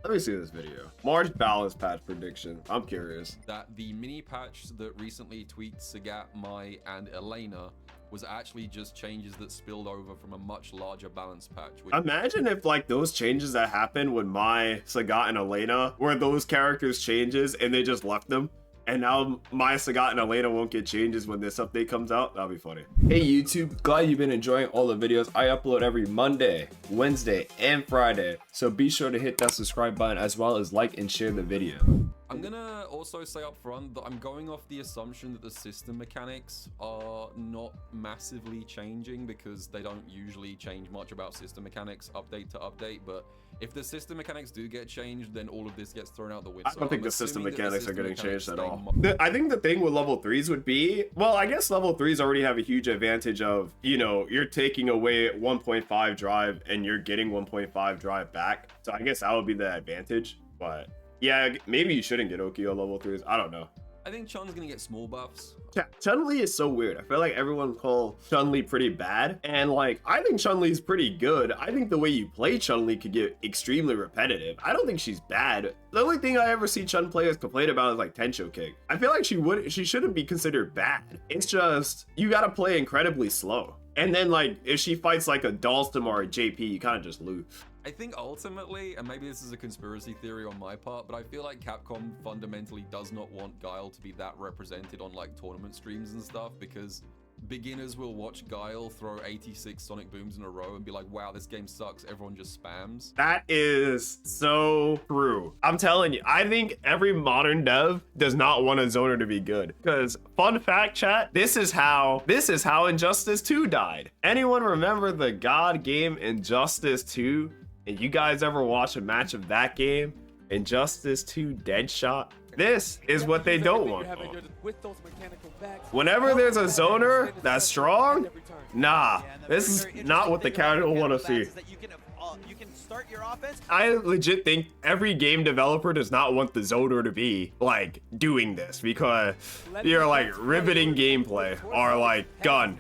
Let me see this video. March balance patch prediction. I'm curious. That the mini patch that recently tweaked Sagat, Mai, and Elena was actually just changes that spilled over from a much larger balance patch. Imagine if like those changes that happened with Mai, Sagat, and Elena were those characters changes and they just left them. And now Mai, Sagat, and Elena won't get changes when this update comes out. That'll be funny. Hey YouTube, glad you've been enjoying all the videos I upload every Monday, Wednesday, and Friday. So be sure to hit that subscribe button as well as like and share the video. I'm gonna also say up front that I'm going off the assumption that the system mechanics are not massively changing because they don't usually change much about system mechanics update to update, but if the system mechanics do get changed, then all of this gets thrown out the window. I don't think the system mechanics are getting changed at all. I think the thing with level 3s would be, well, I guess level 3s already have a huge advantage of, you know, you're taking away 1.5 drive and you're getting 1.5 drive back. So I guess that would be the advantage, but yeah, maybe you shouldn't get Okio level 3s. I don't know. I think Chun's gonna get small buffs. Chun-Li is so weird. I feel like everyone call Chun-Li pretty bad. And like, I think Chun-Li is pretty good. I think the way you play Chun-Li could get extremely repetitive. I don't think she's bad. The only thing I ever see Chun players complain about is like Tensho Kick. I feel like she shouldn't be considered bad. It's just, you gotta play incredibly slow. And then like, if she fights like a Dalstom or a JP, you kind of just lose. I think ultimately, and maybe this is a conspiracy theory on my part, but I feel like Capcom fundamentally does not want Guile to be that represented on like tournament streams and stuff, because beginners will watch Guile throw 86 Sonic Booms in a row and be like, wow, this game sucks, everyone just spams. That is so true. I'm telling you, I think every modern dev does not want a zoner to be good. Because fun fact, chat, this is how Injustice 2 died. Anyone remember the God game Injustice 2? And you guys ever watch a match of that game? Injustice 2 Deadshot? This is what they don't want. Whenever there's a zoner that's strong, nah, this is not what the casual want to see. I legit think every game developer does not want the zoner to be like doing this, because you're like riveting gameplay or like gun.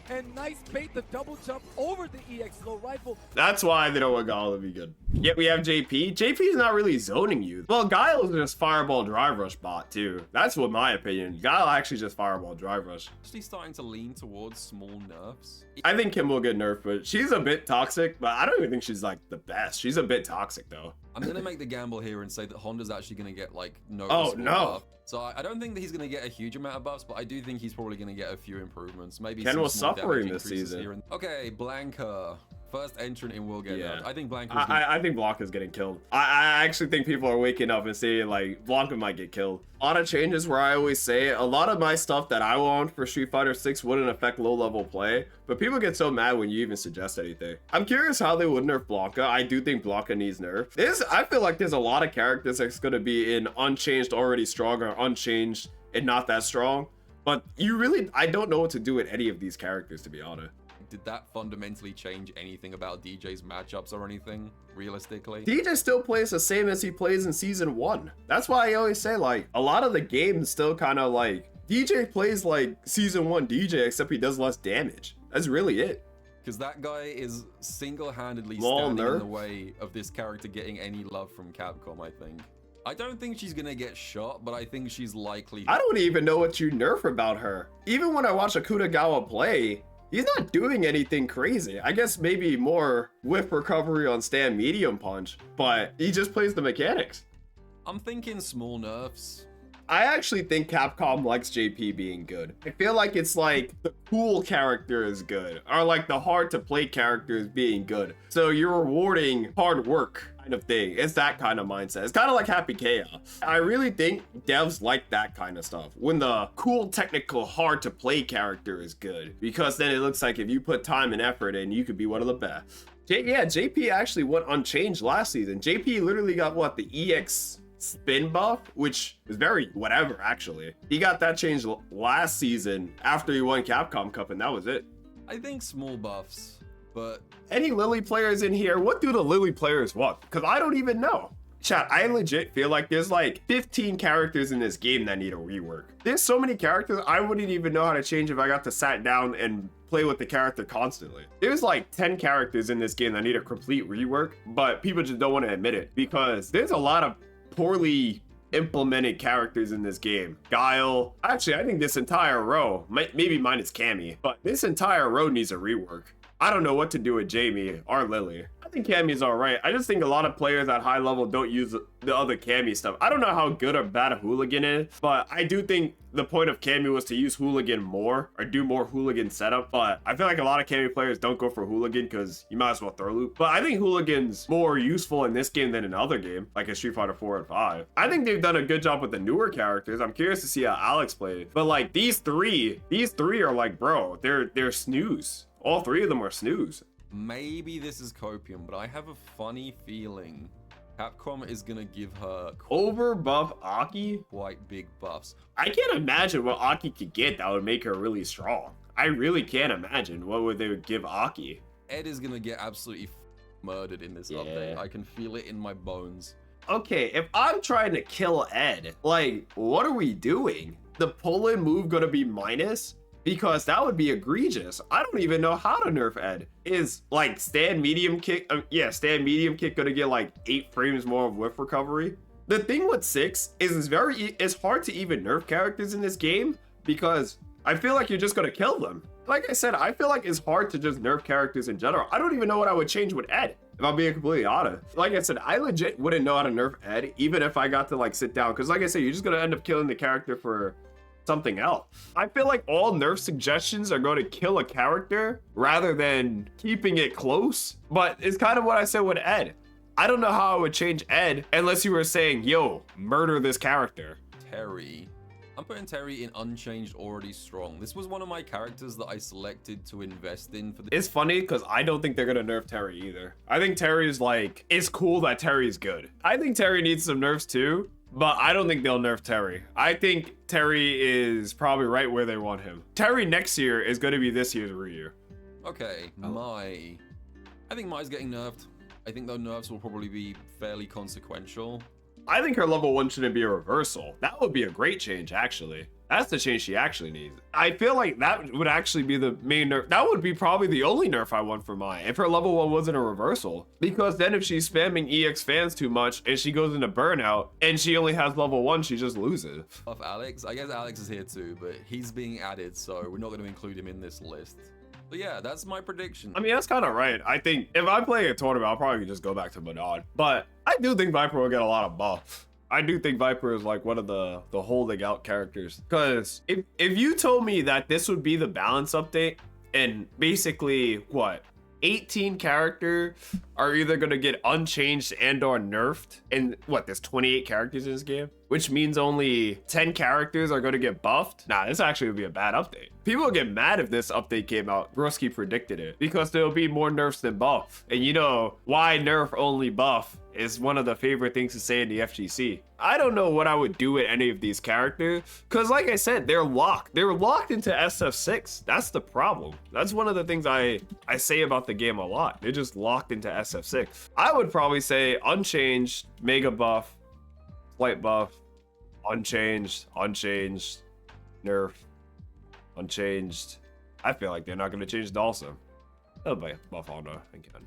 And nice bait, the double jump over the EX low rifle. That's why they don't want Guile to be good. Yet we have JP. JP is not really zoning you. Well, Guile is just Fireball Drive Rush bot too. That's what my opinion. Guile actually just Fireball Drive Rush. Actually starting to lean towards small nerfs. I think Kim will get nerfed, but she's a bit toxic, but I don't even think she's like the best. She's a bit toxic though. I'm gonna make the gamble here and say that Honda's actually gonna get like no. Oh no. Buff. So I don't think that he's gonna get a huge amount of buffs, but I do think he's probably gonna get a few improvements. Maybe Ken some was small suffering damage this increases season. Here and... Okay, Blanka. First entrant in will get nerfed. I think Blanka. I think Blanka's getting killed. I actually think people are waking up and saying like Blanka might get killed. A lot of changes where I always say a lot of my stuff that I want for Street Fighter 6 wouldn't affect low level play, but people get so mad when you even suggest anything. I'm curious how they would nerf Blanka. I do think Blanka needs nerf. I feel like there's a lot of characters that's going to be in unchanged already strong or unchanged and not that strong, but I don't know what to do with any of these characters, to be honest. Did that fundamentally change anything about DJ's matchups or anything, realistically? DJ still plays the same as he plays in season 1. That's why I always say like a lot of the games still kind of like DJ plays like season 1 DJ, except he does less damage. That's really it. Because that guy is single-handedly standing in the way of this character getting any love from Capcom, I think. I don't think she's gonna get shot, but I think she's likely. I don't even know what you nerf about her. Even when I watch Akutagawa play, he's not doing anything crazy. I guess maybe more whiff recovery on stand medium punch, but he just plays the mechanics. I'm thinking small nerfs. I actually think Capcom likes JP being good. I feel like it's like the cool character is good, or like the hard to play character is being good. So you're rewarding hard work kind of thing. It's that kind of mindset. It's kind of like Happy Chaos. I really think devs like that kind of stuff. When the cool, technical, hard to play character is good, because then it looks like if you put time and effort in, you could be one of the best. Yeah, JP actually went unchanged last season. JP literally got what, the EX spin buff, which is very whatever actually. He got that changed last season after he won Capcom Cup, and that was it. I think small buffs, but any Lily players in here, what do the Lily players want? Because I don't even know. Chat, I legit feel like there's like 15 characters in this game that need a rework. There's so many characters, I wouldn't even know how to change if I got to sat down and play with the character constantly. There's like 10 characters in this game that need a complete rework, but people just don't want to admit it because there's a lot of poorly implemented characters in this game. Guile, actually, I think this entire row, maybe minus Cammy, but this entire row needs a rework. I don't know what to do with Jamie or Lily. I think Cammy's all right. I just think a lot of players at high level don't use the other Cammy stuff. I don't know how good or bad a Hooligan is, but I do think the point of Cammy was to use Hooligan more or do more Hooligan setup. But I feel like a lot of Cammy players don't go for Hooligan because you might as well throw loop. But I think Hooligan's more useful in this game than in other game, like in Street Fighter 4 and 5. I think they've done a good job with the newer characters. I'm curious to see how Alex played. But like these three are like, bro, they're snooze. All three of them are snooze. Maybe this is copium, but I have a funny feeling Capcom is gonna give her Over buff Aki? quite big buffs. I can't imagine what Aki could get that would make her really strong. I really can't imagine what would they would give Aki. Ed is gonna get absolutely murdered in this update. I can feel it in my bones. Okay, if I'm trying to kill Ed, like, what are we doing? The pull-in move gonna be minus? Because that would be egregious. I don't even know how to nerf Ed. Is like stand medium kick, stand medium kick gonna get like 8 frames more of whiff recovery? The thing with 6 is it's hard to even nerf characters in this game because I feel like you're just gonna kill them. Like I said, I feel like it's hard to just nerf characters in general. I don't even know what I would change with Ed, if I'm being completely honest. Like I said, I legit wouldn't know how to nerf Ed, even if I got to like sit down. Because like I said, you're just gonna end up killing the character for something else. I feel like all nerf suggestions are going to kill a character rather than keeping it close. But it's kind of what I said with Ed. I don't know how I would change Ed unless you were saying, yo, murder this character. Terry. I'm putting Terry in unchanged, already strong. This was one of my characters that I selected to invest in for the— It's funny because I don't think they're going to nerf Terry either. I think Terry's like, it's cool that Terry's good. I think Terry needs some nerfs too. But I don't think they'll nerf Terry. I think Terry is probably right where they want him. Terry next year is going to be this year's Ryu. Okay, I think Mai's getting nerfed. I think those nerfs will probably be fairly consequential. I think her level 1 shouldn't be a reversal. That would be a great change, actually. That's the change she actually needs. I feel like that would actually be the main nerf. That would be probably the only nerf I want for Mai, if her level 1 wasn't a reversal. Because then if she's spamming EX fans too much and she goes into burnout and she only has level 1, she just loses. Of Alex, I guess Alex is here too, but he's being added, so we're not going to include him in this list. But yeah, that's my prediction. I mean, that's kind of right. I think if I play a tournament, I'll probably just go back to Manad. But I do think Viper will get a lot of buffs. I do think Viper is like one of the holding out characters. Because if you told me that this would be the balance update and basically, what, 18 characters are either going to get unchanged and or nerfed, and what, there's 28 characters in this game, which means only 10 characters are going to get buffed. Nah, this actually would be a bad update. People would get mad if this update came out. Broski predicted it because there'll be more nerfs than buff. And you know, why nerf only buff is one of the favorite things to say in the FGC. I don't know what I would do with any of these characters because like I said, they're locked. They're locked into SF6. That's the problem. That's one of the things I say about the game a lot. They're just locked into SF6. I would probably say unchanged, mega buff, slight buff, unchanged, nerf, unchanged. I feel like they're not going to change Dalsum. They'll buff Honda again.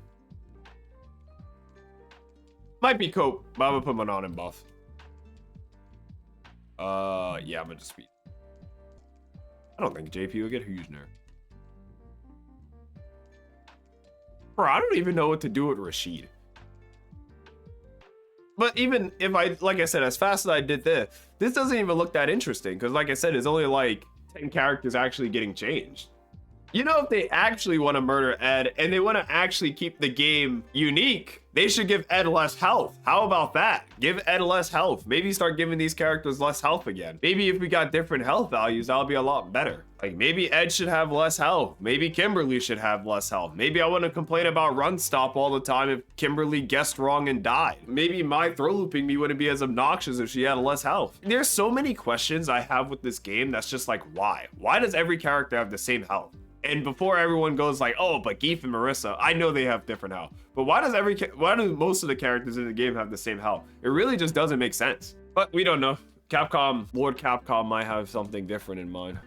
Might be Cope, but I'm gonna put Manon in buff. Yeah, I'm gonna just speed. I don't think JP will get huge nerf. Bro, I don't even know what to do with Rashid. But even if like I said, as fast as I did this doesn't even look that interesting. Because like I said, it's only like 10 characters actually getting changed. You know, if they actually want to murder Ed and they want to actually keep the game unique, they should give Ed less health. How about that? Give Ed less health. Maybe start giving these characters less health again. Maybe if we got different health values, that'll be a lot better. Like maybe Ed should have less health. Maybe Kimberly should have less health. Maybe I want to complain about run stop all the time if Kimberly guessed wrong and died. Maybe my throw looping me wouldn't be as obnoxious if she had less health. There's so many questions I have with this game that's just like, why? Why does every character have the same health? And before everyone goes like, oh, but Geef and Marissa, I know they have different health. But why do most of the characters in the game have the same health? It really just doesn't make sense. But we don't know. Capcom, Lord Capcom might have something different in mind.